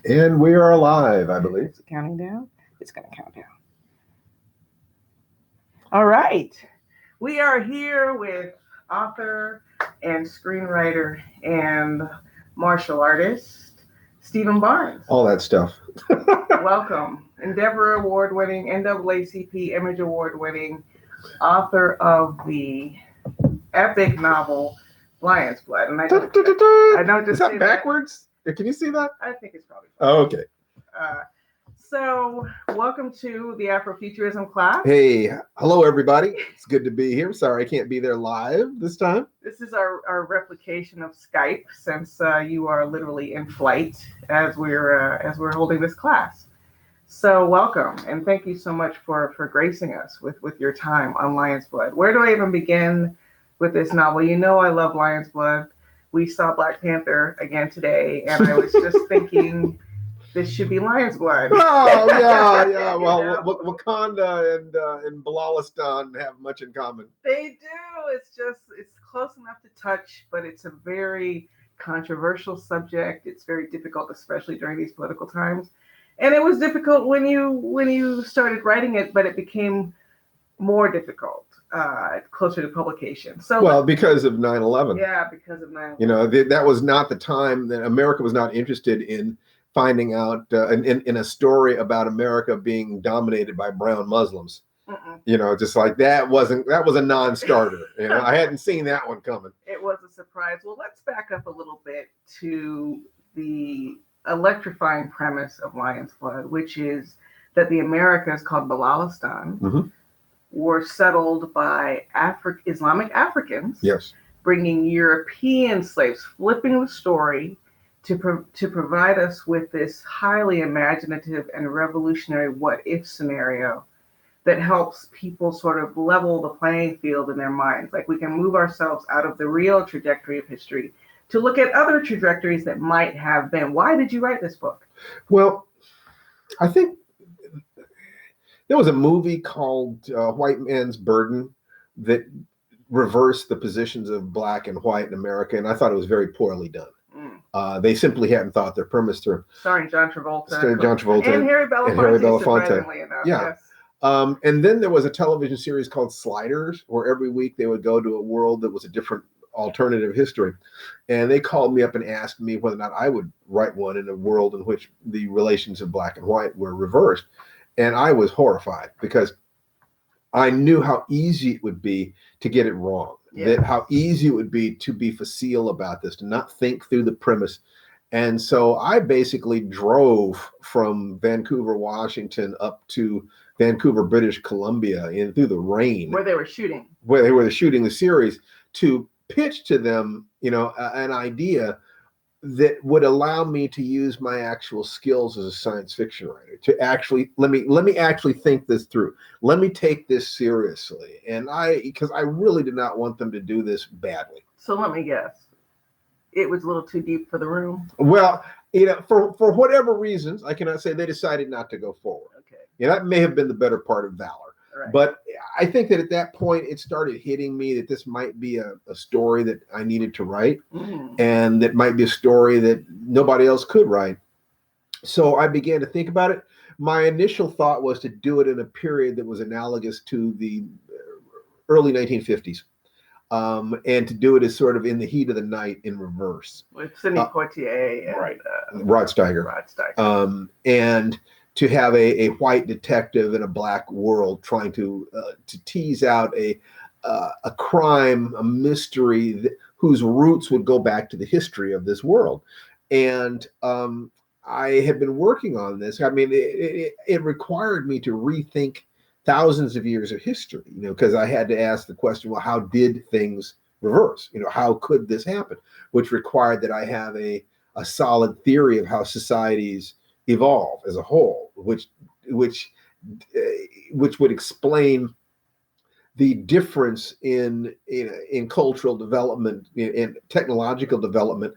And we are alive, I believe. Is it counting down? It's going to count down. All right. We are here with author and screenwriter and martial artist, Stephen Barnes. All that stuff. Welcome. Endeavor Award-winning, NAACP Image Award-winning author of the epic novel Lion's Blood. And I don't just Is that backwards? Can you see that? I think it's probably fine. Oh, okay. So welcome to the Afrofuturism class. Hey, hello everybody. It's good to be here. Sorry I can't be there live this time. This is our replication of Skype, since you are literally in flight as we're holding this class. So welcome, and thank you so much for gracing us with your time on Lion's Blood. Where do I even begin with this novel? You know I love Lion's Blood. We saw Black Panther again today, and I was just thinking this should be Lion's Blood. Oh, yeah. Well, you know? Wakanda and Bilalistan have much in common. They do. It's close enough to touch, but it's a very controversial subject. It's very difficult, especially during these political times. And it was difficult when you started writing it, but it became more difficult closer to publication. So because of 9/11. Yeah, because of 9/11. You know, that was not the time that America was not interested in finding out in a story about America being dominated by brown Muslims. You know, just like that was a non-starter. You know, I hadn't seen that one coming. It was a surprise. Well, let's back up a little bit to the electrifying premise of Lion's Blood, which is that the Americas called Bilalistan were settled by Islamic Africans. Yes. Bringing European slaves, flipping the story to provide us with this highly imaginative and revolutionary what-if scenario that helps people sort of level the playing field in their minds. Like, we can move ourselves out of the real trajectory of history to look at other trajectories that might have been. Why did you write this book? Well, I think there was a movie called White Man's Burden that reversed the positions of black and white in America, and I thought it was very poorly done. They simply hadn't thought their premise through. Starring John Travolta. And Harry Belafonte. Yeah. Yes. And then there was a television series called Sliders, where every week they would go to a world that was a different alternative history. And they called me up and asked me whether or not I would write one in a world in which the relations of black and white were reversed. And I was horrified because I knew how easy it would be to get it wrong. Yeah. That how easy it would be to be facile about this, to not think through the premise. And so I basically drove from Vancouver, Washington up to Vancouver, British Columbia through the rain. Where they were shooting. Where they were shooting the series, to pitch to them, you know, an idea that would allow me to use my actual skills as a science fiction writer to actually let me actually think this through. Let me take this seriously. And because I really did not want them to do this badly. So let me guess. It was a little too deep for the room. Well, you know, for whatever reasons, I cannot say, they decided not to go forward. Okay. Yeah, that may have been the better part of valor. Right. But I think that at that point, it started hitting me that this might be a story that I needed to write, and that might be a story that nobody else could write. So I began to think about it. My initial thought was to do it in a period that was analogous to the early 1950s, and to do it as sort of in the heat of the night in reverse. With Sidney Poitier and Rod Steiger. And to have a white detective in a black world trying to tease out a crime, a mystery whose roots would go back to the history of this world. And I had been working on this. I mean, it required me to rethink thousands of years of history, you know, because I had to ask the question, well, how did things reverse? You know, how could this happen? Which required that I have a solid theory of how societies evolve as a whole, which would explain the difference in cultural development, in technological development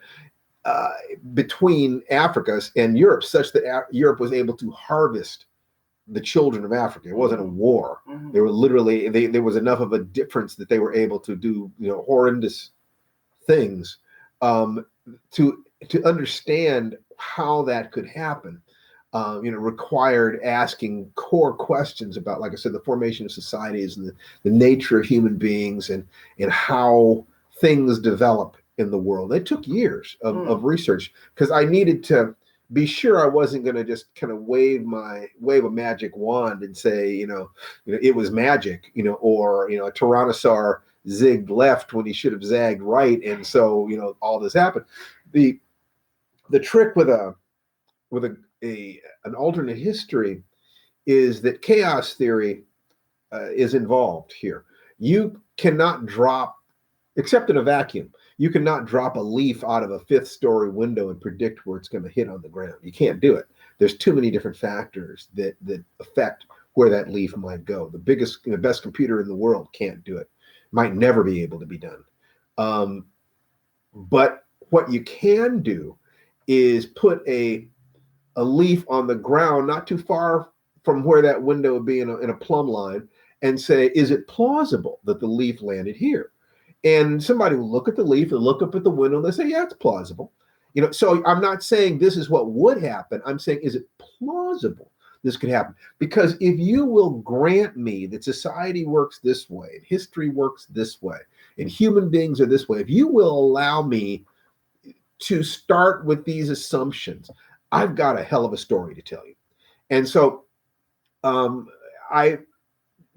between Africa and Europe, such that Europe was able to harvest the children of Africa. It wasn't a war. They were literally, there was enough of a difference that they were able to do, you know, horrendous things to understand how that could happen, required asking core questions about, like I said, the formation of societies and the nature of human beings and how things develop in the world. It took years of research because I needed to be sure I wasn't going to just kind of wave a magic wand and say, it was magic, or, a Tyrannosaur zigged left when he should have zagged right. And so, all this happened. The trick with an alternate history is that chaos theory is involved here. You cannot drop, except in a vacuum, you cannot drop a leaf out of a fifth-story window and predict where it's going to hit on the ground. You can't do it. There's too many different factors that affect where that leaf might go. The biggest, best computer in the world can't do it. Might never be able to be done. But what you can do is put a leaf on the ground not too far from where that window would be in a plumb line and say, is it plausible that the leaf landed here? And somebody will look at the leaf and look up at the window and they say, yeah, it's plausible. So I'm not saying this is what would happen. I'm saying, is it plausible this could happen? Because if you will grant me that society works this way, and history works this way, and human beings are this way, if you will allow me to start with these assumptions, I've got a hell of a story to tell you. And so I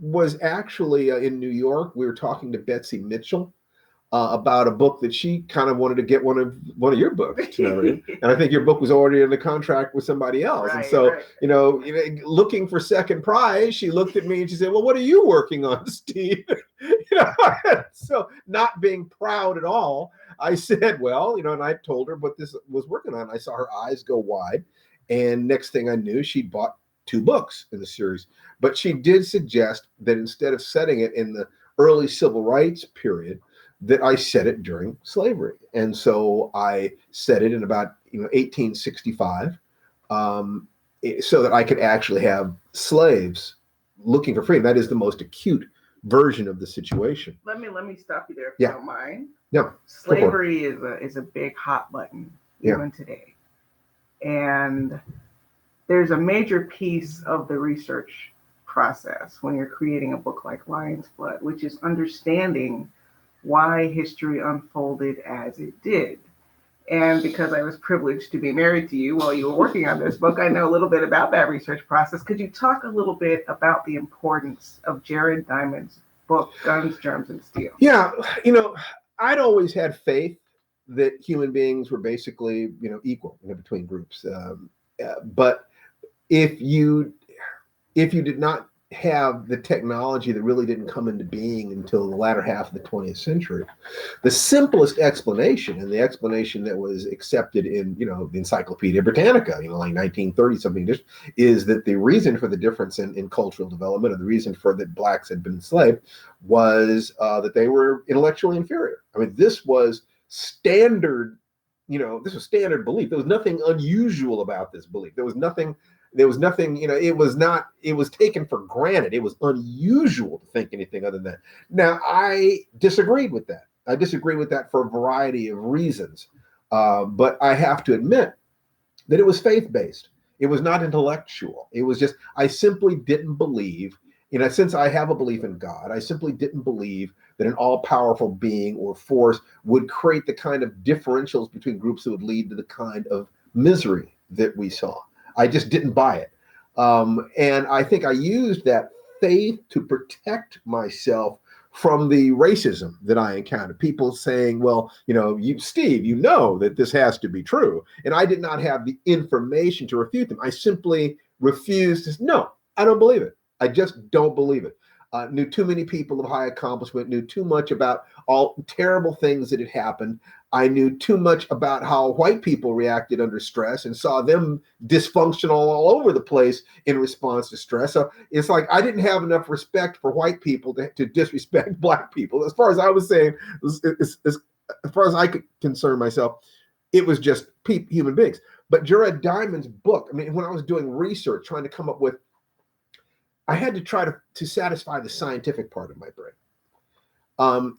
was actually in New York. We were talking to Betsy Mitchell about a book that she kind of wanted to get one of your books, and I think your book was already in the contract with somebody else. Right, and so, right. Looking for second prize, she looked at me and she said, well, what are you working on, Steve? So not being proud at all, I said, well, and I told her what this was working on. I saw her eyes go wide. And next thing I knew, she'd bought 2 books in the series. But she did suggest that instead of setting it in the early civil rights period, that I set it during slavery. And so I set it in about 1865, so that I could actually have slaves looking for freedom. That is the most acute version of the situation. Let me stop you there if you don't mind. Yeah. Slavery is a big hot button even today. And there's a major piece of the research process when you're creating a book like Lion's Blood, which is understanding why history unfolded as it did. And because I was privileged to be married to you while you were working on this book, I know a little bit about that research process. Could you talk a little bit about the importance of Jared Diamond's book, Guns, Germs, and Steel? Yeah, I'd always had faith that human beings were basically, equal between groups. But if you did not have the technology that really didn't come into being until the latter half of the 20th century, the simplest explanation, and the explanation that was accepted in, the Encyclopedia Britannica, like 1930 something, is that the reason for the difference in cultural development, and the reason for that blacks had been enslaved, was that they were intellectually inferior. I mean, this was standard, this was standard belief. There was nothing unusual about this belief. There was nothing, it was taken for granted. It was unusual to think anything other than that. Now, I disagreed with that. I disagree with that for a variety of reasons. But I have to admit that it was faith-based. It was not intellectual. It was just, I simply didn't believe, since I have a belief in God, I simply didn't believe that an all-powerful being or force would create the kind of differentials between groups that would lead to the kind of misery that we saw. I just didn't buy it. And I think I used that faith to protect myself from the racism that I encountered. People saying, well, Steve, that this has to be true. And I did not have the information to refute them. I simply refused no, I don't believe it. I just don't believe it. Knew too many people of high accomplishment, knew too much about all terrible things that had happened. I knew too much about how white people reacted under stress and saw them dysfunctional all over the place in response to stress. So it's like I didn't have enough respect for white people to disrespect black people. As far as I was saying, as far as I could concern myself, it was just human beings. But Jared Diamond's book, when I was doing research, trying to come up with, I had to try to satisfy the scientific part of my brain.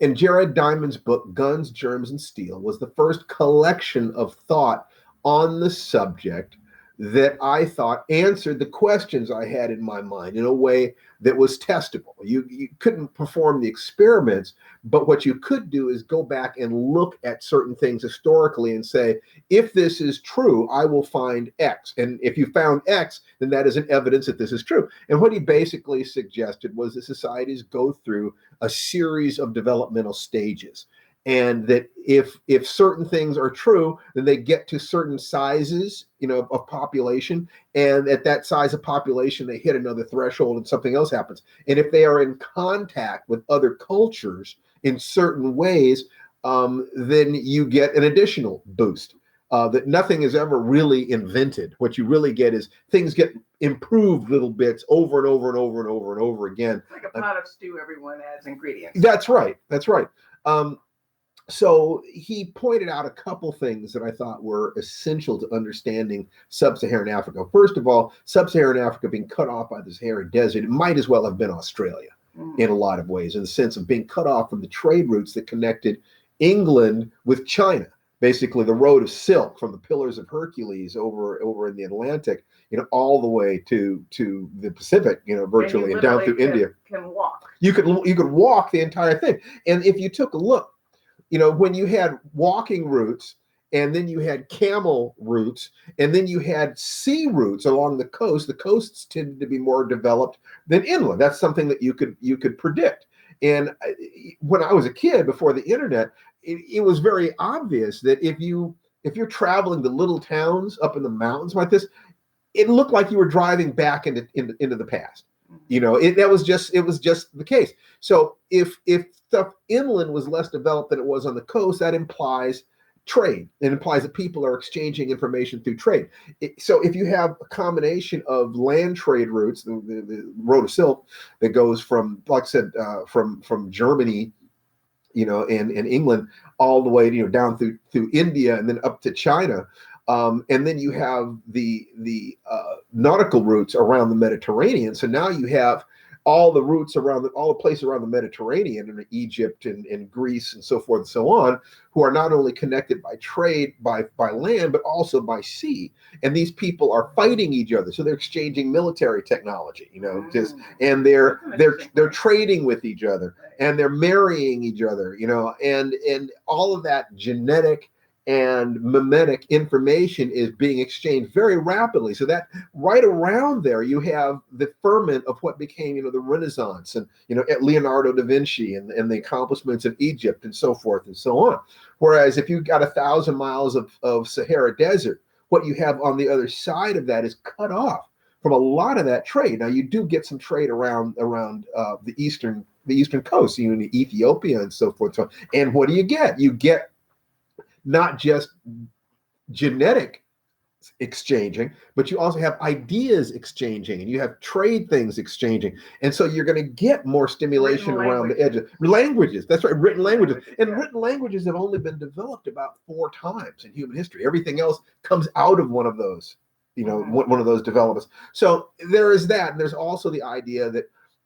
And Jared Diamond's book, Guns, Germs, and Steel, was the first collection of thought on the subject that I thought answered the questions I had in my mind in a way that was testable. You couldn't perform the experiments, but what you could do is go back and look at certain things historically and say, if this is true, I will find X. And if you found X, then that is an evidence that this is true. And what he basically suggested was that societies go through a series of developmental stages. And that if certain things are true, then they get to certain sizes, of population, and at that size of population, they hit another threshold and something else happens. And if they are in contact with other cultures in certain ways, then you get an additional boost. That nothing is ever really invented. What you really get is things get improved little bits over and over and over and over and over again. Like a pot of stew, everyone adds ingredients. That's right. That's right. So he pointed out a couple things that I thought were essential to understanding sub-Saharan Africa. First of all, sub-Saharan Africa being cut off by the Sahara Desert, it might as well have been Australia in a lot of ways, in the sense of being cut off from the trade routes that connected England with China. Basically, the road of silk from the Pillars of Hercules over in the Atlantic, all the way to the Pacific, virtually, and down through India. Can walk. You could walk the entire thing. And if you took a look, when you had walking routes, and then you had camel routes, and then you had sea routes along the coasts tended to be more developed than inland. That's something that you could predict. And when I was a kid, before the internet, it was very obvious that if you're traveling to little towns up in the mountains like this, it looked like you were driving back into the past. It was just the case. So if stuff inland was less developed than it was on the coast, that implies trade. It implies that people are exchanging information through trade. So if you have a combination of land trade routes, the road of silk that goes from, like I said, from Germany, and England all the way, down through India and then up to China. And then you have the nautical routes around the Mediterranean. So now you have all the routes around all the places around the Mediterranean and Egypt and Greece and so forth and so on, who are not only connected by trade by land, but also by sea. And these people are fighting each other. So they're exchanging military technology, and they're trading with each other, and they're marrying each other, and all of that genetic and mimetic information is being exchanged very rapidly. So that right around there, you have the ferment of what became, the Renaissance, and, Leonardo da Vinci and the accomplishments of Egypt and so forth and so on. Whereas if you've got 1,000 miles of Sahara Desert, what you have on the other side of that is cut off from a lot of that trade. Now, you do get some trade around the eastern coast, in Ethiopia and so forth. And what do you get? You get not just genetic exchanging, but you also have ideas exchanging, and you have trade things exchanging. And so you're going to get more stimulation around the edges. Languages, that's right, written languages. And written languages have only been developed about 4 times in human history. Everything else comes out of one of those, one of those developments. So there is that. And there's also the idea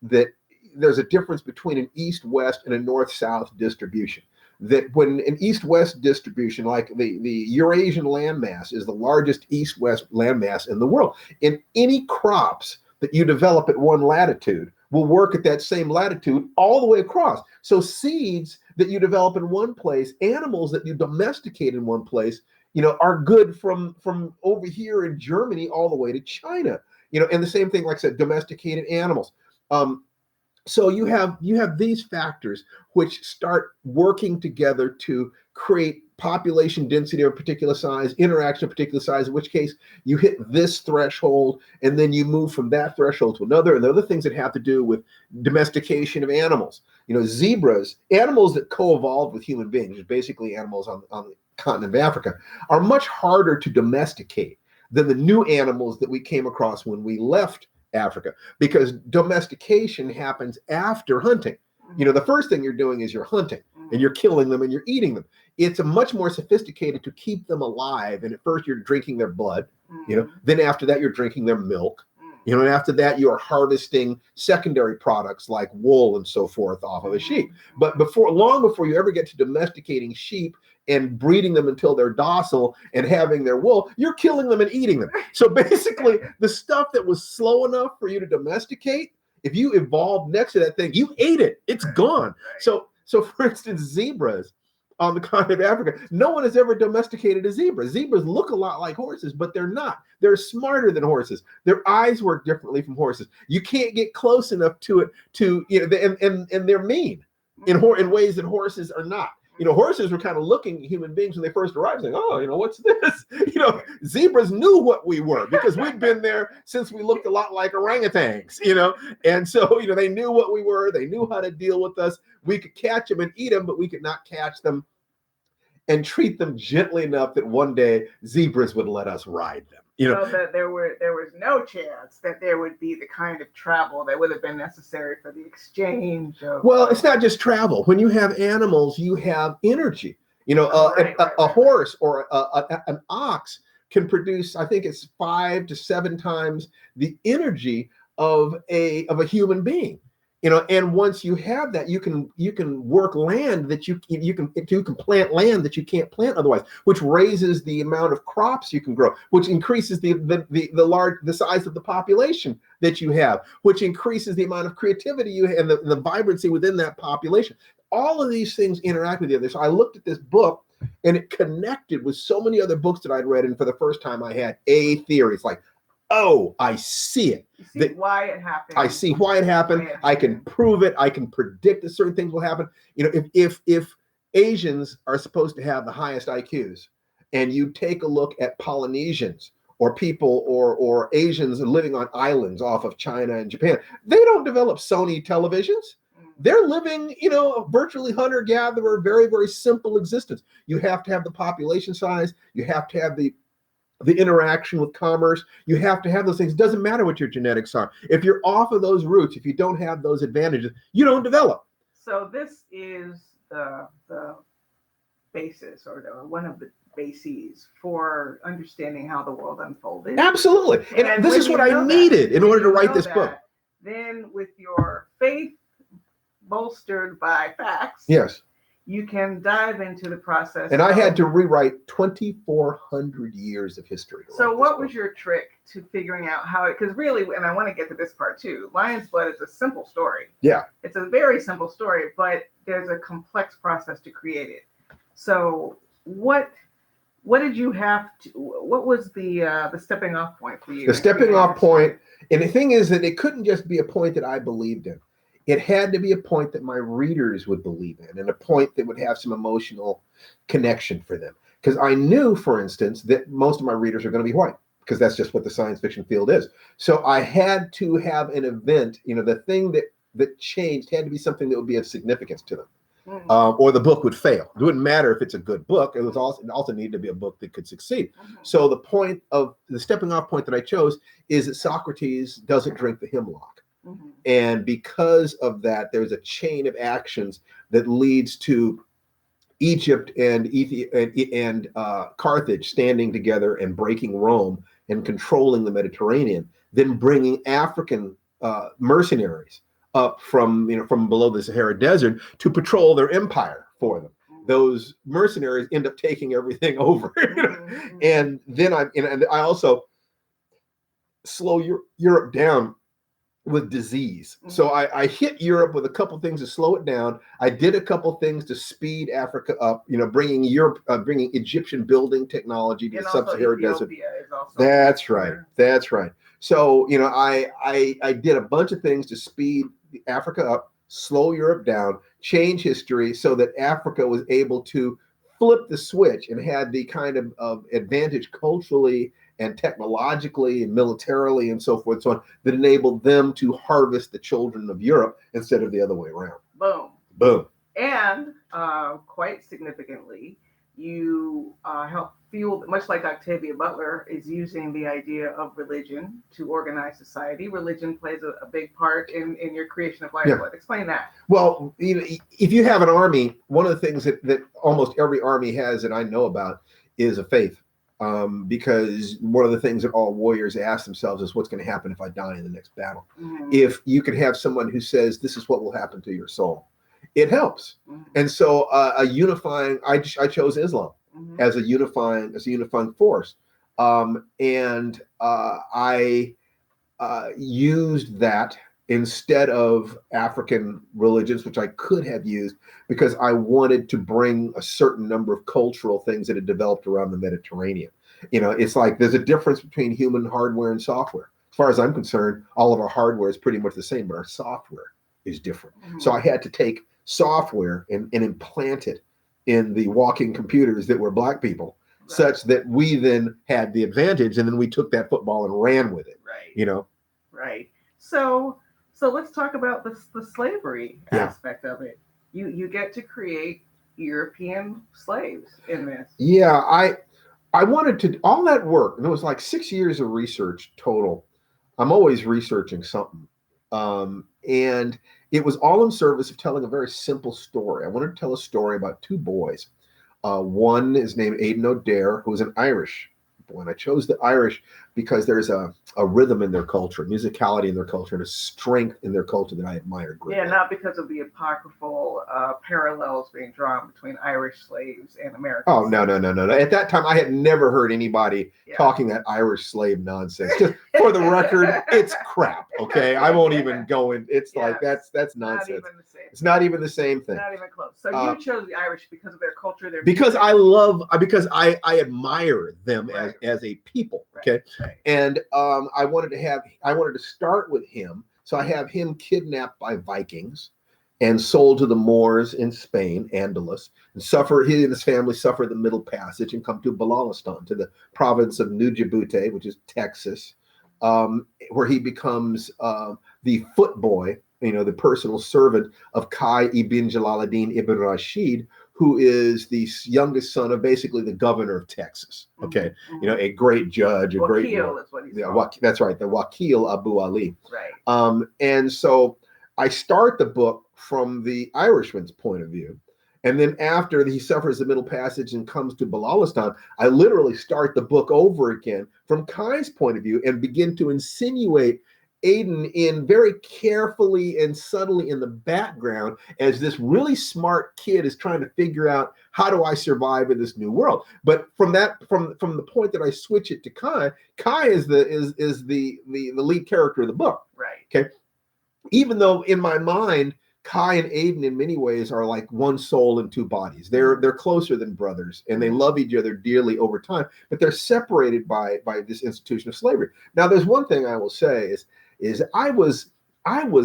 that there's a difference between an east-west and a north-south distribution. That when an east-west distribution, like the Eurasian landmass is the largest east-west landmass in the world, and any crops that you develop at one latitude will work at that same latitude all the way across. So seeds that you develop in one place, animals that you domesticate in one place, are good from over here in Germany all the way to China. And the same thing, like I said, domesticated animals. So you have these factors which start working together to create population density of a particular size, interaction of a particular size, in which case you hit this threshold, and then you move from that threshold to another. And the other things that have to do with domestication of animals. Zebras, animals that co-evolved with human beings, basically animals on the continent of Africa, are much harder to domesticate than the new animals that we came across when we left Africa, because domestication happens after hunting. The first thing you're doing is you're hunting, and you're killing them and you're eating them. It's a much more sophisticated to keep them alive. And at first you're drinking their blood, then after that you're drinking their milk, and after that you're harvesting secondary products like wool and so forth off of a sheep. But long before you ever get to domesticating sheep and breeding them until they're docile and having their wool, you're killing them and eating them. So basically, the stuff that was slow enough for you to domesticate, if you evolved next to that thing, you ate it. It's gone. So for instance, zebras on the continent of Africa, no one has ever domesticated a zebra. Zebras look a lot like horses, but they're not. They're smarter than horses. Their eyes work differently from horses. You can't get close enough to it to, and they're mean in ways that horses are not. Horses were kind of looking at human beings when they first arrived, saying, "Oh, what's this?" Zebras knew what we were because we'd been there since we looked a lot like orangutans, and so, they knew what we were. They knew how to deal with us. We could catch them and eat them, but we could not catch them and treat them gently enough that one day zebras would let us ride them. So that there was no chance that there would be the kind of travel that would have been necessary for the exchange of. Well, it's not just travel. When you have animals, you have energy. A horse or an ox can produce, I think it's 5 to 7 times the energy of a human being. And once you have that, you can work land that you can plant land that you can't plant otherwise, which raises the amount of crops you can grow, which increases the size of the population that you have, which increases the amount of creativity you have and the vibrancy within that population. All of these things interact with the other. So I looked at this book and it connected with so many other books that I'd read, and for the first time I had a theory. It's like, oh, I see it. You see why it happened. I see why it happened. I can prove it. I can predict that certain things will happen. If Asians are supposed to have the highest IQs, and you take a look at Polynesians or people or Asians living on islands off of China and Japan, they don't develop Sony televisions. They're living, virtually hunter-gatherer, very, very simple existence. You have to have the population size. You have to have the interaction with commerce. You have to have those things. It doesn't matter what your genetics are. If you're off of those roots, if you don't have those advantages, you don't develop. So this is the basis or one of the bases for understanding how the world unfolded. Absolutely. And this is what I needed in order to write this book. Then with your faith bolstered by facts. Yes. You can dive into the process. And I had to rewrite 2,400 years of history. So what was your trick to figuring out how it, because really, and I want to get to this part too, Lion's Blood is a simple story. Yeah. It's a very simple story, but there's a complex process to create it. So what did you have to, what was the stepping off point for you? The stepping off point, and the thing is that it couldn't just be a point that I believed in. It had to be a point that my readers would believe in, and a point that would have some emotional connection for them. Because I knew, for instance, that most of my readers are going to be white, because that's just what the science fiction field is. So I had to have an event, the thing that changed had to be something that would be of significance to them. Or the book would fail. It wouldn't matter if it's a good book. It also needed to be a book that could succeed. So the stepping off point that I chose is that Socrates doesn't drink the hemlock. And because of that, there's a chain of actions that leads to Egypt and Carthage standing together and breaking Rome and controlling the Mediterranean, then bringing African mercenaries up from below the Sahara Desert to patrol their empire for them. Those mercenaries end up taking everything over, and then I also slow Europe down with disease. So I hit Europe with a couple things to slow it down. I did a couple things to speed Africa up, bringing Egyptian building technology to the sub-Saharan desert. That's right. So, I did a bunch of things to speed Africa up, slow Europe down, change history so that Africa was able to flip the switch and had the kind of advantage culturally and technologically and militarily and so forth and so on that enabled them to harvest the children of Europe instead of the other way around. Boom. And quite significantly, you help fuel, much like Octavia Butler is using the idea of religion to organize society. Religion plays a big part in your creation of Lion's Blood. Explain that. Well, if you have an army, one of the things that almost every army has that I know about is a faith. Because one of the things that all warriors ask themselves is what's going to happen if I die in the next battle. If you can have someone who says this is what will happen to your soul, it helps. Mm-hmm. And so a unifying, I chose Islam Mm-hmm. as a unifying force. And I used that instead of African religions, which I could have used, because I wanted to bring a certain number of cultural things that had developed around the Mediterranean. It's like there's a difference between human hardware and software. As far as I'm concerned, all of our hardware is pretty much the same, but our software is different. Mm-hmm. So I had to take software and implant it in the walking computers that were Black people, right, such that we then had the advantage, and then we took that football and ran with it. Right. Right. So let's talk about the slavery aspect of it. You get to create European slaves in this. Yeah, I wanted to, all that work, and it was like 6 years of research total. I'm always researching something. And it was all in service of telling a very simple story. I wanted to tell a story about two boys. One is named Aidan O'Dare, who was an Irish boy. And I chose the Irish because there's a rhythm in their culture, musicality in their culture, and a strength in their culture that I admire greatly. Yeah, not because of the apocryphal parallels being drawn between Irish slaves and American slaves. No. At that time, I had never heard anybody talking that Irish slave nonsense. Just for the record, it's crap, okay? I won't even go in. It's like, that's nonsense. Not even the same. It's not even the same thing. Not even close. So you chose the Irish because of their culture, their because I admire them as a people, okay? Right. And I wanted to start with him. So I have him kidnapped by Vikings and sold to the Moors in Spain, Andalus, and he and his family suffer the Middle Passage and come to Bilalistan, to the province of New Djibouti, which is Texas, where he becomes the foot boy, the personal servant of Kai ibn Jalaluddin ibn Rashid, who is the youngest son of basically the governor of Texas. Okay, mm-hmm. A great judge, Wakil is what he's called. That's right, the Wakil Abu Ali. Right. And so I start the book from the Irishman's point of view, and then after he suffers the Middle Passage and comes to Bilalistan, I literally start the book over again from Kai's point of view and begin to insinuate Aidan in very carefully and subtly in the background as this really smart kid is trying to figure out, how do I survive in this new world? But from the point that I switch it to Kai is the lead character of the book. Right. Okay. Even though in my mind, Kai and Aidan in many ways are like one soul and two bodies. They're closer than brothers, and they love each other dearly over time, but they're separated by this institution of slavery. Now, there's one thing I will say is I was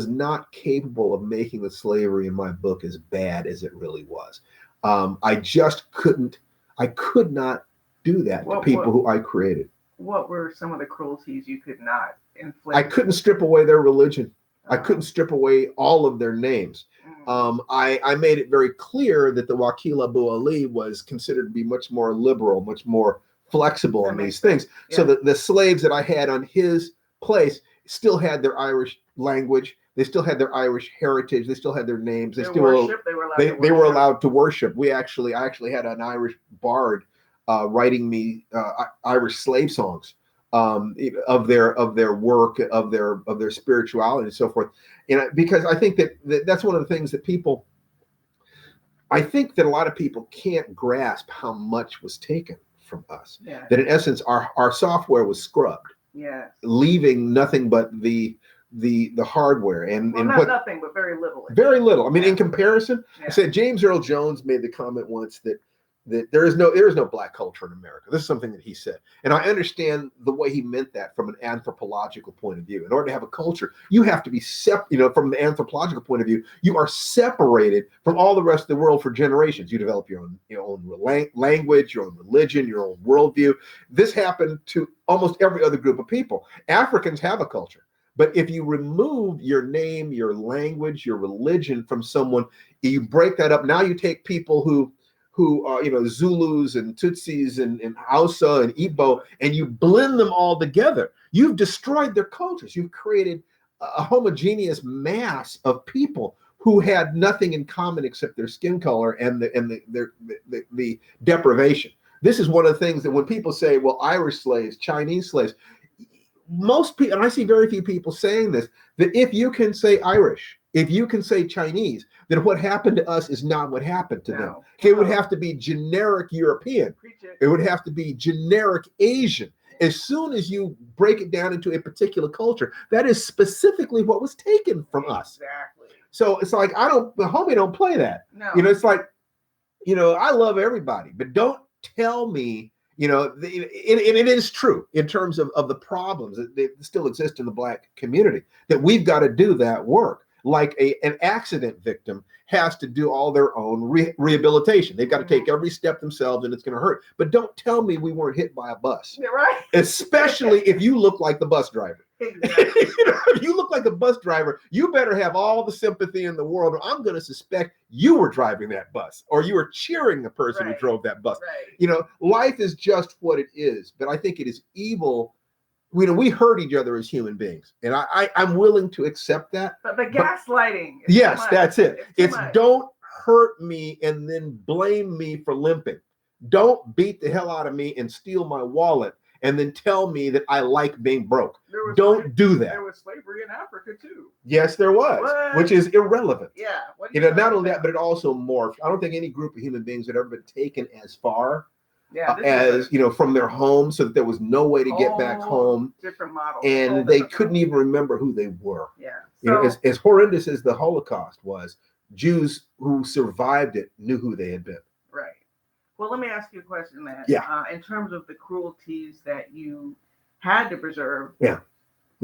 not capable of making the slavery in my book as bad as it really was. I just couldn't. I could not do that to people who I created. What were some of the cruelties you could not inflict? I couldn't strip away their religion. I couldn't strip away all of their names. I made it very clear that the Wakil Abu Ali was considered to be much more liberal, much more flexible in these things. Yeah. So the slaves that I had on his place still had their Irish language. They still had their Irish heritage. They still had their names. They were allowed to worship. I actually had an Irish bard writing me Irish slave songs of their work, of their spirituality and so forth. And because I think that's one of the things that I think that a lot of people can't grasp how much was taken from us. Yeah. That in essence, our software was scrubbed. Yeah. Leaving nothing but the hardware nothing, but very little. Very little. I mean, in comparison, I said James Earl Jones made the comment once that there is no Black culture in America. This is something that he said, and I understand the way he meant that from an anthropological point of view. In order to have a culture, you have to be from the anthropological point of view, you are separated from all the rest of the world for generations. You develop your own language, your own religion, your own worldview. This happened to almost every other group of people. Africans have a culture. But if you remove your name, your language, your religion from someone, you break that up. Now you take people who Zulus and Tutsis and Hausa and Igbo, and you blend them all together. You've destroyed their cultures. You've created a homogeneous mass of people who had nothing in common except their skin color and the deprivation. This is one of the things that when people say, well, Irish slaves, Chinese slaves, most people, and I see very few people saying this, that if you can say Irish If you can say Chinese, then what happened to us is not what happened to them. No. It would have to be generic European. Preach it. It would have to be generic Asian. As soon as you break it down into a particular culture, that is specifically what was taken from us. Exactly. So it's like, the homie don't play that. No. You know, it's like, you know, I love everybody, but don't tell me, you know, and it is true in terms of the problems that still exist in the Black community, that we've got to do that work. Like an accident victim has to do all their own rehabilitation. They've got to take every step themselves, and it's going to hurt. But don't tell me we weren't hit by a bus. You're right. Especially if you look like the bus driver. Exactly. You know, if you look like the bus driver, you better have all the sympathy in the world, or I'm going to suspect you were driving that bus, or you were cheering the person who drove that bus. Right. You know, life is just what it is, but I think it is evil. You know, we hurt each other as human beings, and I'm willing to accept that. But the gaslighting. Yes, that's it. It's much. Don't hurt me and then blame me for limping. Don't beat the hell out of me and steal my wallet and then tell me that I like being broke. Don't do that. There was slavery in Africa too. Yes, there was, which is irrelevant. Yeah. You know, not only that, but it also morphed. I don't think any group of human beings had ever been taken as far as, you know, from their home, so that there was no way to get back home. Different model. And they couldn't even remember who they were. Yeah. You know, as horrendous as the Holocaust was, Jews who survived it knew who they had been. Right. Well, let me ask you a question then. Yeah. In terms of the cruelties that you had to preserve. Yeah.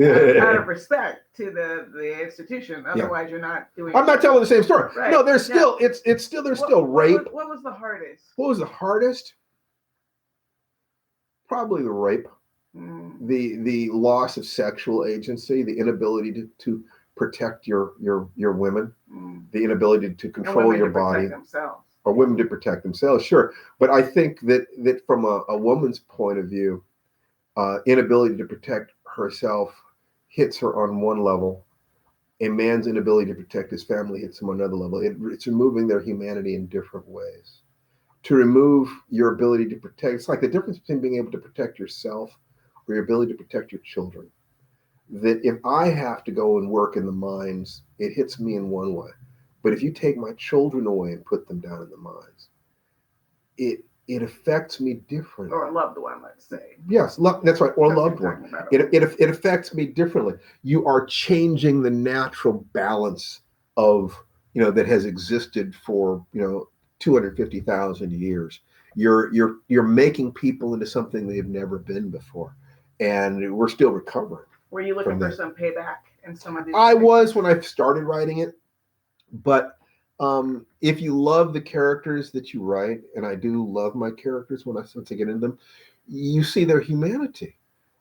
Out of respect to the institution. Otherwise, you're not doing. I'm not telling the same story. Right. No, there's still still rape. What was the hardest? What was the hardest? Probably the rape, the loss of sexual agency, the inability to protect your women, the inability to control your body, or women to protect themselves. Sure, but I think that from a woman's point of view, inability to protect herself hits her on one level. A man's inability to protect his family hits him on another level. It's removing their humanity in different ways. To remove your ability to protect, it's like the difference between being able to protect yourself or your ability to protect your children. That if I have to go and work in the mines, it hits me in one way. But if you take my children away and put them down in the mines, it affects me differently. Or a loved one, let's say. Yes, that's right, or a loved one. It affects me differently. You are changing the natural balance of, you know, that has existed for, you know, 250,000 years. You're making people into something they've never been before, and we're still recovering. Were you looking for some payback in some of these? I was when I started writing it, but if you love the characters that you write, and I do love my characters once I get into them, you see their humanity,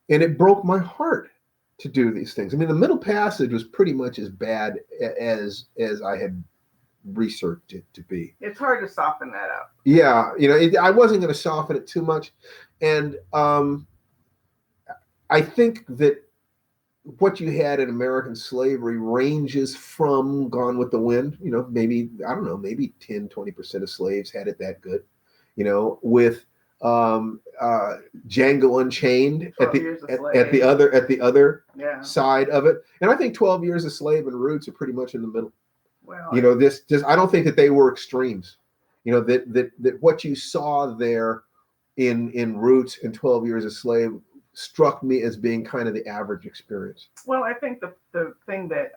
and it broke my heart to do these things. I mean, the middle passage was pretty much as bad as I had researched it to be. It's hard to soften that up. Yeah, you know, I wasn't going to soften it too much, and I think that what you had in American slavery ranges from Gone with the Wind. You know, maybe, I don't know, maybe 10-20% of slaves had it that good. You know, with Django Unchained at the other side of it, and I think 12 Years a Slave and Roots are pretty much in the middle. Well, you know, this I don't think that they were extremes. You know, that what you saw there in Roots and 12 Years a Slave struck me as being kind of the average experience. Well, I think the thing that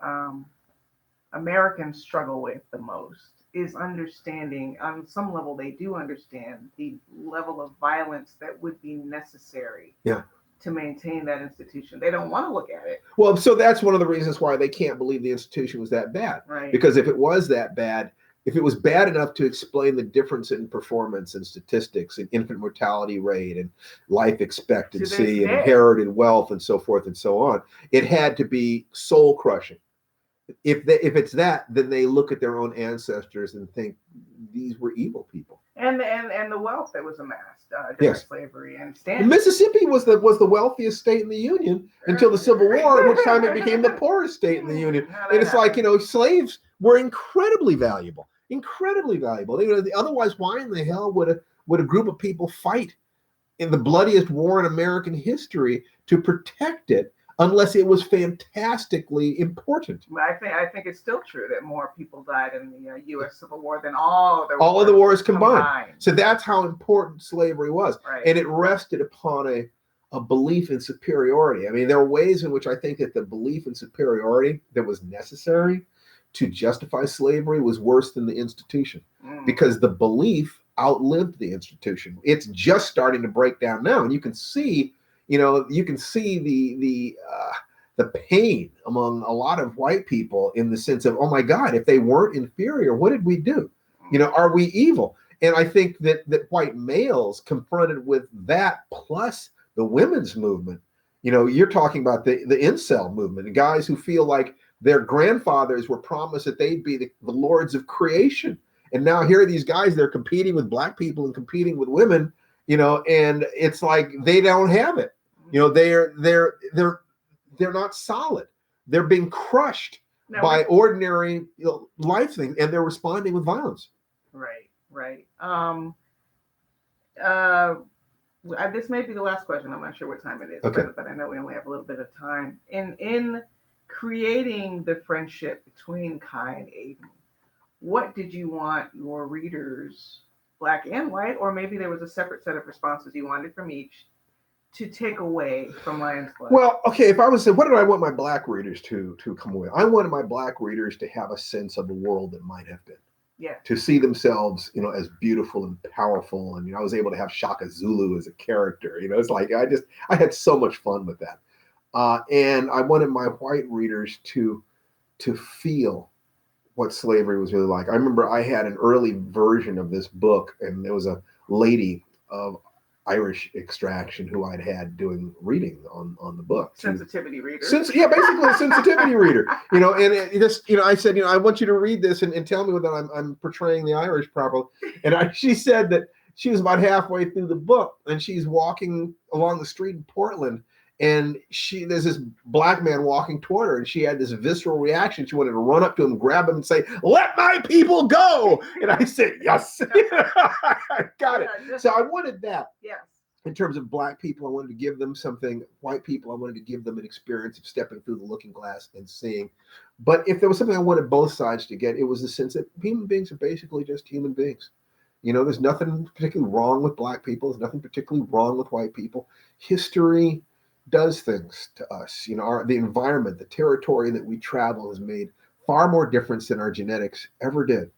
Americans struggle with the most is understanding, on some level they do understand the level of violence that would be necessary to maintain that institution. They don't want to look at it. Well, so that's one of the reasons why they can't believe the institution was that bad. Right. Because if it was that bad, if it was bad enough to explain the difference in performance and statistics and infant mortality rate and life expectancy and inherited wealth and so forth and so on, it had to be soul crushing. If it's that, then they look at their own ancestors and think these were evil people. And the wealth that was amassed during slavery and Mississippi was the wealthiest state in the Union until the Civil War, at which time it became the poorest state in the Union. And it's like, you know, slaves were incredibly valuable. Otherwise, why in the hell would a group of people fight in the bloodiest war in American history to protect it unless it was fantastically important. I think it's still true that more people died in the U.S. Civil War than all of the wars combined. So Yeah. that's how important slavery was. Right. And it rested upon a belief in superiority. I mean, there are ways in which I think that the belief in superiority that was necessary to justify slavery was worse than the institution, because the belief outlived the institution. It's just starting to break down now, and you can see the pain among a lot of white people in the sense of, oh my God, if they weren't inferior, what did we do? Are we evil? And I think that white males confronted with that, plus the women's movement, you're talking about the incel movement, the guys who feel like their grandfathers were promised that they'd be the lords of creation. And now here are these guys, they're competing with black people and competing with women, and it's like they don't have it. They're not solid. They're being crushed by ordinary life things, and they're responding with violence. Right. This may be the last question. I'm not sure what time it is, okay. but I know we only have a little bit of time. In creating the friendship between Kai and Aiden, what did you want your readers, black and white, or maybe there was a separate set of responses you wanted from each, to take away from Lion's Blood? Well, okay, if I was to say, what did I want my black readers to come away? I wanted my black readers to have a sense of the world that might have been. Yeah. To see themselves, as beautiful and powerful. And, I was able to have Shaka Zulu as a character. It's like, I had so much fun with that. And I wanted my white readers to feel what slavery was really like. I remember I had an early version of this book, and there was a lady of Irish extraction who I'd had doing reading on the book. Sensitivity reader. Basically a sensitivity reader. And I said, I want you to read this and tell me whether I'm portraying the Irish properly. And she said that she was about halfway through the book, and she's walking along the street in Portland, and there's this black man walking toward her, and she had this visceral reaction. She wanted to run up to him, grab him, and say, "Let my people go!" And I said, "Yes, I got it." So I wanted that. Yes. In terms of black people, I wanted to give them something. White people, I wanted to give them an experience of stepping through the looking glass and seeing. But if there was something I wanted both sides to get, it was the sense that human beings are basically just human beings. There's nothing particularly wrong with black people. There's nothing particularly wrong with white people. History does things to us. The environment, the territory that we travel has made far more difference than our genetics ever did.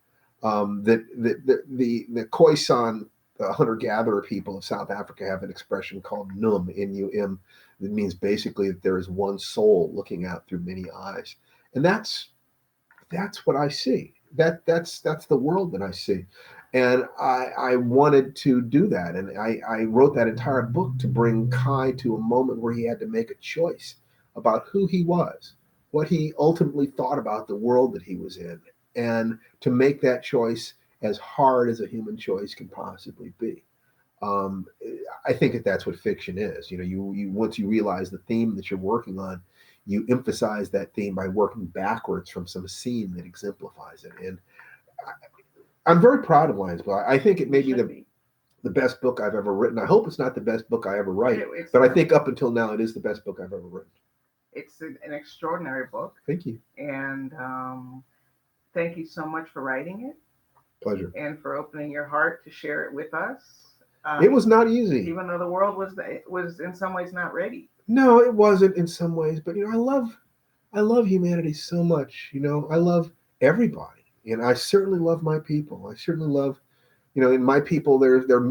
The Khoisan, the hunter-gatherer people of South Africa, have an expression called num, N-U-M, that means basically that there is one soul looking out through many eyes. And that's what I see. That's the world that I see. And I wanted to do that. And I wrote that entire book to bring Kai to a moment where he had to make a choice about who he was, what he ultimately thought about the world that he was in, and to make that choice as hard as a human choice can possibly be. I think that's what fiction is. You once you realize the theme that you're working on, you emphasize that theme by working backwards from some scene that exemplifies it. And I'm very proud of Lion's Blood. I think it may be the best book I've ever written. I hope it's not the best book I ever write, but I think up until now it is the best book I've ever written. It's an extraordinary book. Thank you. And thank you so much for writing it. Pleasure. And for opening your heart to share it with us. It was not easy. Even though the world was in some ways not ready. No, it wasn't in some ways, but I love humanity so much. I love everybody, and I certainly love my people. I certainly love, in my people,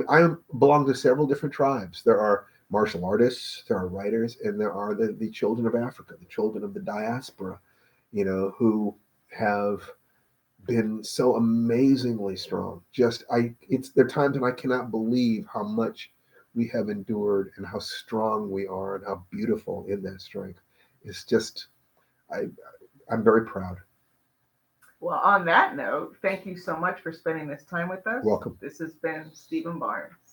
I belong to several different tribes. There are martial artists, there are writers, and there are the children of Africa, the children of the diaspora, who have been so amazingly strong. There are times when I cannot believe how much we have endured and how strong we are and how beautiful in that strength. It's just, I'm very proud. Well, on that note, thank you so much for spending this time with us. Welcome. This has been Stephen Barnes.